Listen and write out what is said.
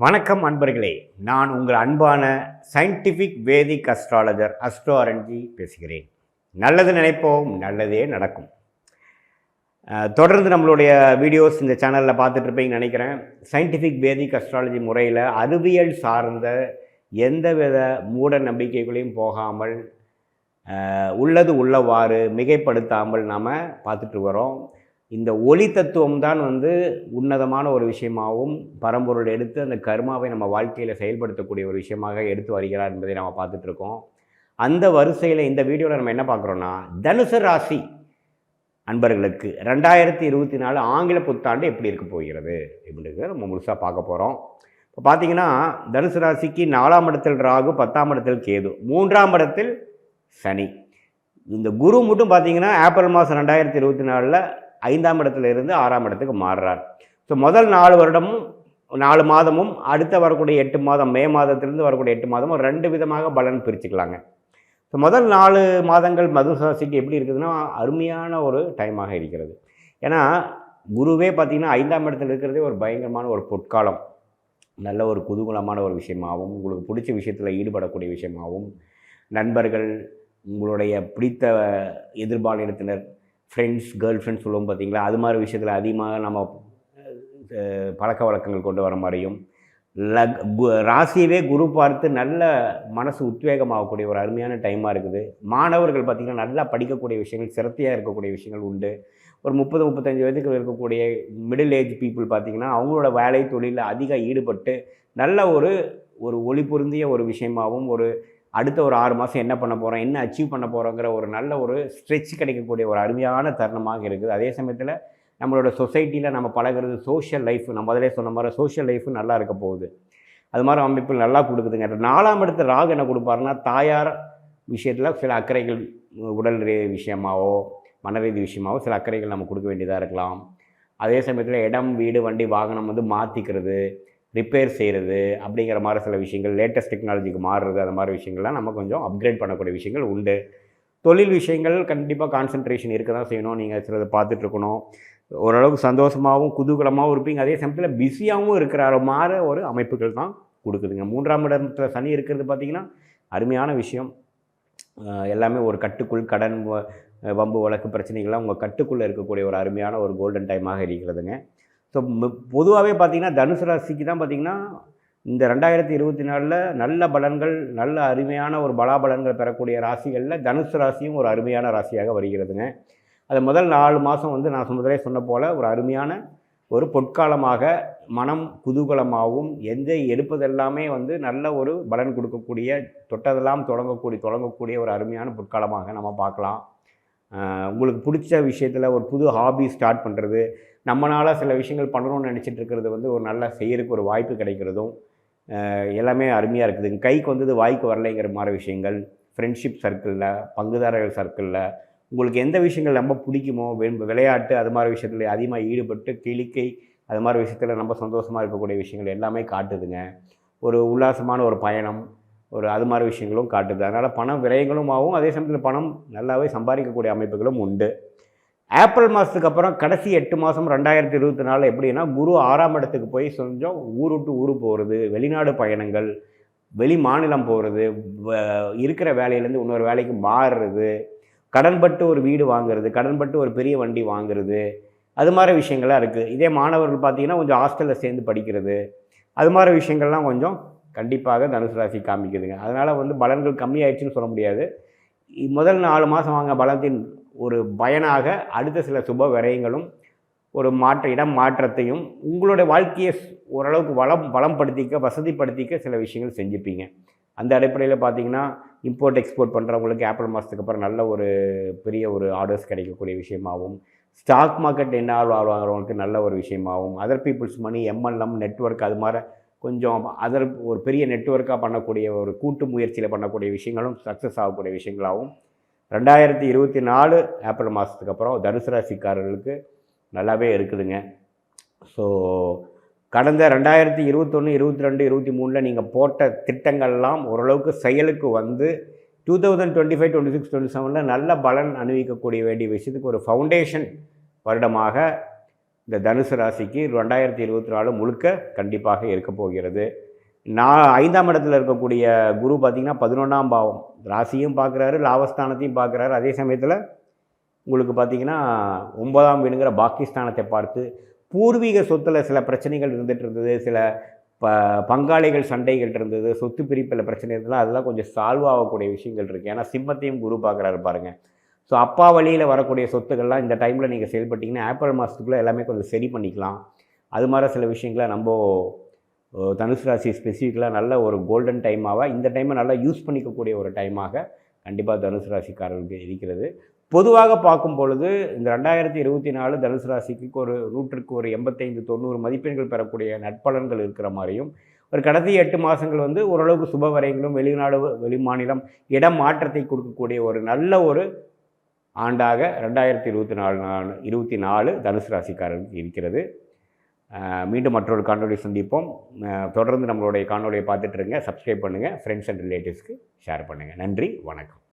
வணக்கம் அன்பர்களே, நான் உங்கள் அன்பான சயின்டிஃபிக் வேதிக் அஸ்ட்ராலஜர் அஸ்ட்ரோ அரண்ஜி பேசுகிறேன். நல்லது நினைப்போம், நல்லதே நடக்கும். தொடர்ந்து நம்மளுடைய வீடியோஸ் இந்த சேனலில் பார்த்துட்ருப்பீங்கன்னு நினைக்கிறேன். சயின்டிஃபிக் வேதிக் அஸ்ட்ராலஜி முறையில் அறிவியல் சார்ந்த எந்தவித மூட நம்பிக்கைகளையும் போகாமல் உள்ளது உள்ளவாறு மிகைப்படுத்தாமல் நாம் பார்த்துட்டு வரோம். இந்த ஒளி தத்துவம் தான் உன்னதமான ஒரு விஷயமாகவும் பரம்பொருள் எடுத்து அந்த கர்மாவை நம்ம வாழ்க்கையில் செயல்படுத்தக்கூடிய ஒரு விஷயமாக எடுத்து வருகிறார் என்பதை நம்ம பார்த்துட்ருக்கோம். அந்த வரிசையில் இந்த வீடியோவில் நம்ம என்ன பார்க்குறோன்னா, தனுசு ராசி அன்பர்களுக்கு 2024 ஆங்கில புத்தாண்டு எப்படி இருக்க போகிறது அப்படிங்கிறத நம்ம முழுசாக பார்க்க போகிறோம். இப்போ பார்த்தீங்கன்னா, தனுசு ராசிக்கு 4ஆம் இடத்தில் ராகு, 10ஆம் இடத்தில் கேது, 3ஆம் இடத்தில் சனி. இந்த குரு மட்டும் பார்த்தீங்கன்னா ஏப்ரல் மாதம் 2024 5ஆம் இடத்துல இருந்து 6ஆம் இடத்துக்கு மாறுறார். ஸோ முதல் 4 மாதமும் அடுத்த வரக்கூடிய 8 மாதம், மே மாதத்திலிருந்து வரக்கூடிய 8 மாதமும் 2 விதமாக பலன் பிரிச்சுக்கலாங்க. ஸோ முதல் 4 மாதங்கள் தனுசு ராசிக்கு எப்படி இருக்குதுன்னா, அருமையான ஒரு டைமாக இருக்கிறது. ஏன்னா குருவே பார்த்திங்கன்னா 5ஆம் இடத்துல இருக்கிறதே ஒரு பயங்கரமான ஒரு பொற்காலம். நல்ல ஒரு குதூகலமான ஒரு விஷயமாகவும், உங்களுக்கு பிடிச்ச விஷயத்தில் ஈடுபடக்கூடிய விஷயமாகவும், நண்பர்கள், உங்களுடைய பிடித்த எதிர்பாலினத்தினர், ஃப்ரெண்ட்ஸ், கேர்ள் ஃப்ரெண்ட்ஸ் சொல்லுவோம் பார்த்தீங்களா, அது மாதிரி விஷயத்தில் அதிகமாக நம்ம பழக்க வழக்கங்கள் கொண்டு வர மாதிரியும், ராசியவே குரு பார்த்து நல்ல மனசு உத்வேகமாகக்கூடிய ஒரு அருமையான டைமாக இருக்குது. மாணவர்கள் பார்த்திங்கன்னா நல்லா படிக்கக்கூடிய விஷயங்கள், சிரத்தையாக இருக்கக்கூடிய விஷயங்கள் உண்டு. ஒரு 30-35 வயதுக்கு இருக்கக்கூடிய மிடில் ஏஜ் பீப்புள் பார்த்திங்கன்னா அவங்களோட வேலை தொழிலில் அதிக ஈடுபட்டு நல்ல ஒரு ஒளி பொருந்திய ஒரு விஷயமாகவும், ஒரு அடுத்த ஒரு 6 மாதம் என்ன பண்ண போகிறோம், என்ன அச்சீவ் பண்ண போகிறோங்கிற ஒரு நல்ல ஒரு ஸ்ட்ரெச் கிடைக்கக்கூடிய ஒரு அருமையான தருணமாக இருக்குது. அதே சமயத்தில் நம்மளோட சொசைட்டியில் நம்ம பழகிறது சோஷியல் லைஃப், நம்ம முதலே சொன்ன மாதிரி சோஷியல் லைஃபு நல்லா இருக்க போகுது. அது மாதிரி அமைப்பு நல்லா கொடுக்குதுங்க. 4ஆம் இடத்து ராகு என்ன கொடுப்பாருன்னா, தாயார் விஷயத்தில் சில அக்கறைகள், உடல் விஷயமாவோ மனரீதி விஷயமாவோ சில அக்கறைகள் நம்ம கொடுக்க வேண்டியதாக இருக்கலாம். அதே சமயத்தில் இடம், வீடு, வண்டி, வாகனம் மாற்றிக்கிறது, ரிப்பேர் செய்கிறது அப்படிங்கிற மாதிரி சில விஷயங்கள், லேட்டஸ்ட் டெக்னாலஜிக்கு மாறுறது, அந்த மாதிரி விஷயங்கள்லாம் நம்ம கொஞ்சம் அப்கிரேட் பண்ணக்கூடிய விஷயங்கள் உண்டு. தொழில் விஷயங்கள் கண்டிப்பாக கான்சன்ட்ரேஷன் இருக்க தான் செய்யணும். நீங்கள் சிலதை பார்த்துட்ருக்கணும். ஓரளவுக்கு சந்தோஷமாகவும் குதூகலமாகவும் இருப்பீங்க. அதே சமயத்தில் பிஸியாகவும் இருக்கிற மாதிரி ஒரு அமைப்புகள் தான் கொடுக்குதுங்க. 3ஆம் இடத்துல சனி இருக்கிறது பார்த்திங்கன்னா அருமையான விஷயம். எல்லாமே ஒரு கட்டுக்குள், கடன், வம்பு வழக்கு பிரச்சனைகள்லாம் உங்கள் கட்டுக்குள்ளே இருக்கக்கூடிய ஒரு அருமையான ஒரு கோல்டன் டைமாக இருக்கிறதுங்க. ஸோ பொதுவாகவே பார்த்திங்கன்னா தனுசு ராசிக்கு தான் பார்த்திங்கன்னா இந்த 2024 நல்ல பலன்கள், நல்ல அருமையான ஒரு பலாபலன்கள் பெறக்கூடிய ராசிகளில் தனுசு ராசியும் ஒரு அருமையான ராசியாக வருகிறதுங்க. அது முதல் 4 மாதம் நான் முதலே சொன்ன போல் ஒரு அருமையான ஒரு பொற்காலமாக, மனம் குதூகலமாகவும், எடுப்பதெல்லாமே நல்ல ஒரு பலன் கொடுக்கக்கூடிய, தொட்டதெல்லாம் தொடங்கக்கூடிய ஒரு அருமையான பொற்காலமாக நம்ம பார்க்கலாம். உங்களுக்கு பிடிச்ச விஷயத்தில் ஒரு புது ஹாபி ஸ்டார்ட் பண்ணுறது, நம்மளால் சில விஷயங்கள் பண்ணணும்னு நினச்சிட்டு இருக்கிறது ஒரு நல்லா செய்கிறதுக்கு ஒரு வாய்ப்பு கிடைக்கிறதும் எல்லாமே அருமையாக இருக்குதுங்க. கைக்கு வாய்க்கு வரலைங்கிற மாதிரி விஷயங்கள், ஃப்ரெண்ட்ஷிப் சர்க்கிளில், பங்குதாரர்கள் சர்க்கிளில் உங்களுக்கு எந்த விஷயங்கள் ரொம்ப பிடிக்குமோ, விளையாட்டு அது மாதிரி விஷயத்தில் அதிகமாக ஈடுபட்டு, கிளிக்கை அது மாதிரி விஷயத்தில் ரொம்ப சந்தோஷமாக இருக்கக்கூடிய விஷயங்கள் எல்லாமே காட்டுதுங்க. ஒரு உல்லாசமான ஒரு பயணம், அது மாதிரி விஷயங்களும் காட்டுது. அதனால் பணம் விரயங்களும் ஆகும். அதே சமயத்தில் பணம் நல்லாவே சம்பாதிக்கக்கூடிய அமைப்புகளும் உண்டு. ஏப்ரல் மாதத்துக்கு அப்புறம் கடைசி 8 மாதம் 2024 எப்படின்னா, குரு 6ஆம் இடத்துக்கு போய் கொஞ்சம் ஊர் விட்டு ஊர் போகிறது, வெளிநாடு பயணங்கள், வெளி மாநிலம் போகிறது, இருக்கிற வேலையிலேருந்து இன்னொரு வேலைக்கு மாறுறது, கடன்பட்டு ஒரு வீடு வாங்குறது, கடன்பட்டு ஒரு பெரிய வண்டி வாங்குறது, அது மாதிரி விஷயங்கள்லாம் இருக்குது. இதே மாணவர்கள் பார்த்திங்கன்னா கொஞ்சம் ஹாஸ்டலில் சேர்ந்து படிக்கிறது, அது மாதிரி விஷயங்கள்லாம் கொஞ்சம் கண்டிப்பாக தனுசு ராசி காமிக்குதுங்க. அதனால் பலன்கள் கம்மியாயிடுச்சுன்னு சொல்ல முடியாது. முதல் 4 மாதம் வாங்க பலத்தின் ஒரு பயனாக அடுத்த சில சுப விரயங்களும், ஒரு இடம் மாற்றத்தையும், உங்களுடைய வாழ்க்கையை ஓரளவுக்கு வளம்படுத்திக்க, வசதிப்படுத்திக்க சில விஷயங்கள் செஞ்சுப்பீங்க. அந்த அடிப்படையில் பார்த்திங்கன்னா, இம்போர்ட் எக்ஸ்போர்ட் பண்ணுறவங்களுக்கு ஏப்ரல் மாதத்துக்கு அப்புறம் நல்ல ஒரு பெரிய ஒரு ஆர்டர்ஸ் கிடைக்கக்கூடிய விஷயமாகவும், ஸ்டாக் மார்க்கெட் இன்வால்வ் ஆகிறவங்களுக்கு நல்ல ஒரு விஷயமாகவும், அதர் பீப்புள்ஸ் மணி, எம்எல்எம் நெட்வொர்க், அது மாதிரி கொஞ்சம் ஒரு பெரிய நெட்வொர்க்காக பண்ணக்கூடிய ஒரு கூட்டு முயற்சியில் பண்ணக்கூடிய விஷயங்களும் சக்ஸஸ் ஆகக்கூடிய விஷயங்களாகவும் 2024 ஏப்ரல் மாதத்துக்கு அப்புறம் தனுசு ராசிக்காரர்களுக்கு நல்லாவே இருக்குதுங்க. ஸோ கடந்த 2021, 22, 23 நீங்கள் போட்ட திட்டங்கள்லாம் ஓரளவுக்கு செயலுக்கு 2025, 26, 27 நல்ல பலன் அனுபவிக்கக்கூடிய வேண்டிய விஷயத்துக்கு ஒரு ஃபவுண்டேஷன் வருடமாக இந்த தனுசு ராசிக்கு 2024 முழுக்க கண்டிப்பாக இருக்க போகிறது. 5ஆம் இடத்துல இருக்கக்கூடிய குரு பார்த்திங்கன்னா 11ஆம் பாவம் ராசியும் பார்க்குறாரு, லாபஸ்தானத்தையும் பார்க்குறாரு. அதே சமயத்தில் உங்களுக்கு பார்த்திங்கன்னா 9ஆம் வீடுங்கிற பாக்கிஸ்தானத்தை பார்த்து பூர்வீக சொத்தில் சில பிரச்சனைகள் இருந்துகிட்டு இருந்தது, சில பங்காளிகள் சண்டைகள் இருந்தது, சொத்து பிரிப்பில் பிரச்சனை இருந்ததுலாம் அதெல்லாம் கொஞ்சம் சால்வ் ஆகக்கூடிய விஷயங்கள் இருக்குது. ஏன்னா சிம்மத்தையும் குரு பார்க்குறாரு பாருங்கள். ஸோ அப்பா வழியில் வரக்கூடிய சொத்துக்கள்லாம் இந்த டைமில் நீங்கள் செயல்பட்டிங்கன்னா ஏப்ரல் மாதத்துக்குள்ளே எல்லாமே கொஞ்சம் சரி பண்ணிக்கலாம். அது மாதிரி சில விஷயங்களை நம்ம தனுசு ராசி ஸ்பெசிஃபிக்கலாக நல்ல ஒரு கோல்டன் டைமாக இந்த டைமை நல்லா யூஸ் பண்ணிக்கக்கூடிய ஒரு டைமாக கண்டிப்பாக தனுசு ராசிக்காரர்களுக்கு இருக்கிறது. பொதுவாக பார்க்கும் பொழுது இந்த 2024 தனுசு ராசிக்கு ஒரு 100க்கு ஒரு 85-90 மதிப்பெண்கள் பெறக்கூடிய நட்பலன்கள் இருக்கிற மாதிரியும், ஒரு கடைசி 8 மாதங்கள் வந்து ஓரளவுக்கு சுப வரைகளும் வெளிநாடு வெளிமாநிலம் இடம் மாற்றத்தை கொடுக்கக்கூடிய ஒரு நல்ல ஒரு ஆண்டாக 2024 தனுசு ராசிக்காரர்களுக்கு இருக்கிறது. மீண்டும் மற்றொரு காணொலி சந்திப்போம். தொடர்ந்து நம்மளுடைய காணொலியை பார்த்துட்டு இருங்க, சப்ஸ்கிரைப் பண்ணுங்கள், ஃப்ரெண்ட்ஸ் அண்ட் ரிலேட்டிவ்ஸ்க்கு ஷேர் பண்ணுங்கள். நன்றி, வணக்கம்.